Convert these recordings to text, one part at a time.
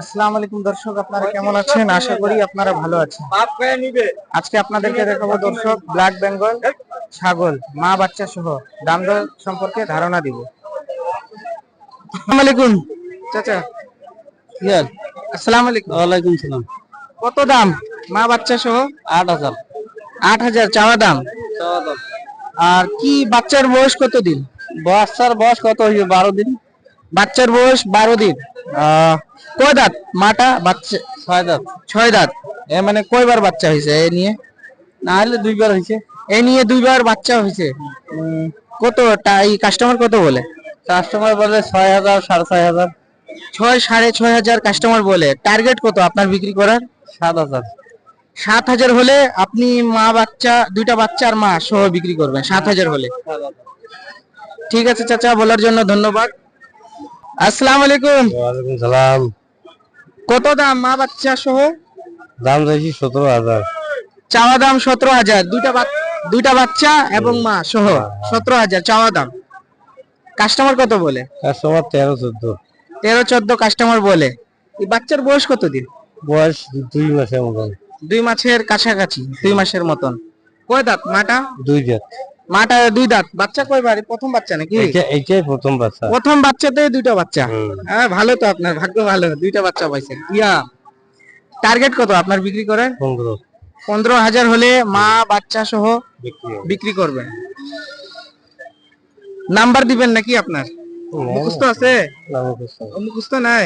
আসসালামু আলাইকুম দর্শক, আপনারা কেমন আছেন? আশা করি আপনারা ভালো আছেন। আজকে আপনাদেরকে দেখাবো দর্শক ব্ল্যাক বেঙ্গল ছাগল মা বাচ্চা সহ দাম দর সম্পর্কে ধারণা দিব। আসসালামু আলাইকুম চাচা। আসসালামু আলাইকুম। ওয়ালাইকুম সালাম। কত দাম মা বাচ্চা সহ? 8,000। 8,000 চাওয়া দাম। আর কি বাচ্চার বয়স কত দিন? বাচ্চার বয়স কত হইবে? 12 দিন। বাচ্চার বয়স 12 দিন। কয় দাঁত মাটা? বাচ্চা 6 দাঁত। 6 দাঁত। এ মানে কয়বার বাচ্চা হয়েছে এ নিয়ে? না হলে 2বার হইছে। এ নিয়ে 2বার বাচ্চা হয়েছে। কত এই কাস্টমার কত বলে? কাস্টমার বলে 6,000, 6,500। 6, 6,500 কাস্টমার বলে। টার্গেট কত আপনার বিক্রি করার? 7,000। 7,000 হলে আপনি মা বাচ্চা, দুইটা বাচ্চা আর মা সহ বিক্রি করবেন 7,000 হলে। ঠিক আছে চাচা, বলার জন্য ধন্যবাদ। আসসালামু আলাইকুম। ওয়ালাইকুম সালাম। কত দাম মা বাচ্চা সহ? দাম চাইছি 17,000। চাওয়া দাম 17,000। দুইটা বাচ্চা এবং মা সহ 17,000 চাওয়া দাম। কাস্টমার কত বলে? কাস্টমার 13, 14। 13-14 কাস্টমার বলে। এই বাচ্চার বয়স কত দিন? বয়স 2 মাসের মতন। 2 মাসের কাছাকাছি, 2 মাসের মতন। কয় দাঁত মাটা? 2 দাঁত। মাটা 2 দাঁত। বাচ্চা কয়বার? প্রথম বাচ্চা নাকি? এইটাই প্রথম বাচ্চা। প্রথম বাচ্চাতে 2টা বাচ্চা। হ্যাঁ, ভালো তো, আপনার ভাগ্য ভালো, 2টা বাচ্চা পাইছেন। টার্গেট কত আপনার বিক্রি করেন? 15। 15,000 হলে মা বাচ্চা সহ বিক্রি করবেন। নাম্বার দিবেন নাকি আপনার? মুখস্থ আছে? মুখস্থ নাই।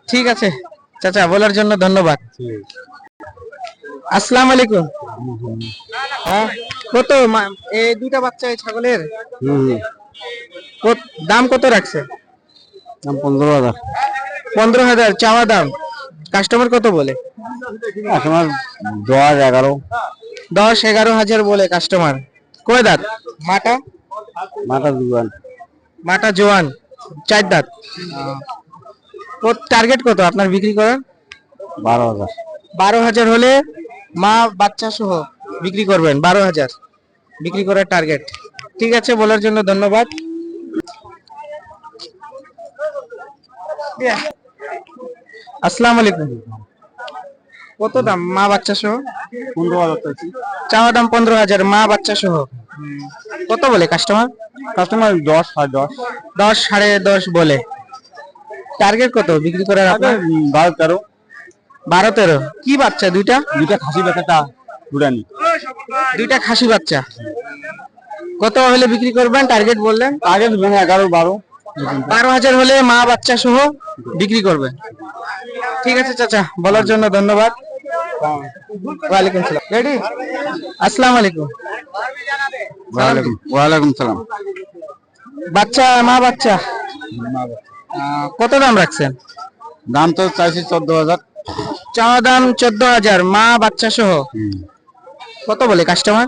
ঠিক আছে চাচা, বলার জন্য ধন্যবাদ। আসসালামু আলাইকুম। কত এই 2টা বাচ্চা এই ছাগলের দাম কত রাখছে? দাম 15,000। 15,000 চাওয়া দাম। কাস্টমার কত বলে? কাস্টমার 10, 11। 10-11,000 বলে কাস্টমার। কয় দাঁত মাটা? মাথা জুয়ান। মাটা জোয়ান, 4 দাঁত। টার্গেট কত আপনার বিক্রি করার? 12,000। 12,000 হলে মা বাচ্চা সহ বিক্রি করবেন। 12,000 বিক্রি করার টার্গেট। ঠিক আছে, বলার জন্য ধন্যবাদ। আসসালামু আলাইকুম। কত দাম মা বাচ্চা সহ? 15,000 চাওয়া দাম 15,000 মা বাচ্চা সহ। কত বলে কাস্টমার? কাস্টমার 10, 10.5। 10-10.5 বলে। টার্গেট কত বিক্রি করার আপনার? 12, 13। 12-13 কি বাচ্চা? দুইটা খাসি বাচ্চাটা দুরানি। 2টা খাসি বাচ্চা। কত হলে বিক্রি করবেন টার্গেট বললেন? টার্গেট 11, 12। 12,000 হলে মা বাচ্চা সহ বিক্রি করবেন। ঠিক আছে চাচা, বলার জন্য ধন্যবাদ। ওয়ালাইকুম সালাম। রেডি? আসসালামু আলাইকুম। ওয়ালাইকুম সালাম। বাচ্চা মা বাচ্চা কত দাম রাখছেন? দাম তো চাইছি 14,000। চাওয়া দাম 14,000 মা বাচ্চা সহ। কত বলে কাস্টমার?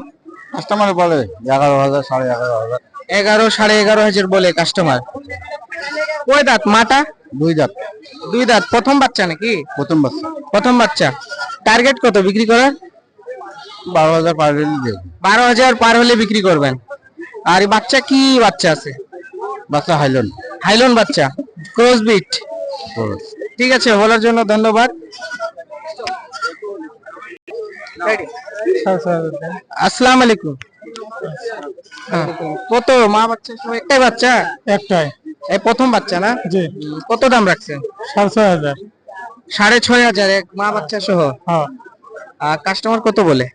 কাস্টমার বলে 11,000, 11,500। 11-11,500 বলে কাস্টমার। কয় দাঁত মাটা? 2 দাঁত। 2 দাঁত। প্রথম বাচ্চা নাকি? প্রথম বাচ্চা। প্রথম বাচ্চা। টার্গেট কত বিক্রি করার? 12,000 পার হলে দিয়ে। 12,000 পার হলে বিক্রি করবেন। আর এই বাচ্চা কি বাচ্চা আছে? বাচ্চা হাইলন। হাইলন বাচ্চা, ক্রস বিট। ঠিক আছে, বলার জন্য ধন্যবাদ। আসসালামু আলাইকুম। কত মা বাচ্চা সহ? একটাই বাচ্চা? একটাই। এই প্রথম বাচ্চা না? জি। কত দাম রাখছেন? 6,500। 6,500 এক মা বাচ্চা সহ। হ্যাঁ। আর কাস্টমার কত বলে?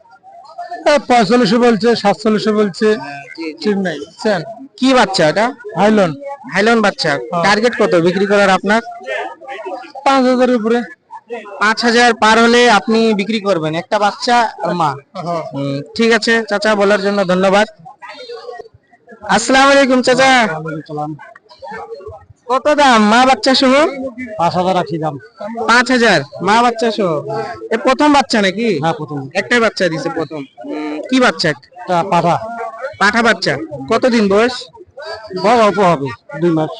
45 বলছে, 47 বলছে। ঠিক নাই বুঝছেন? কি বাচ্চা এটা? হাইলন। হাইলন বাচ্চা। টার্গেট কত বিক্রি করার আপনার? 5,000 উপরে। 5,000 পার হলে আপনি বিক্রি করবেন, একটা বাচ্চা আর মা। ঠিক আছে চাচা, বলার জন্য ধন্যবাদ। আসসালামু আলাইকুম চাচা। কত দাম মা বাচ্চা সহ? 5,000 রাখি দাম। 5,000 মা বাচ্চা সহ। এ প্রথম বাচ্চা নাকি? হ্যাঁ, প্রথম। একটাই বাচ্চা দিছে প্রথম। কি বাচ্চা? পাঠা। পাঠা বাচ্চা। কতদিন বয়স? বড় অল্প হবে, 2 মাস।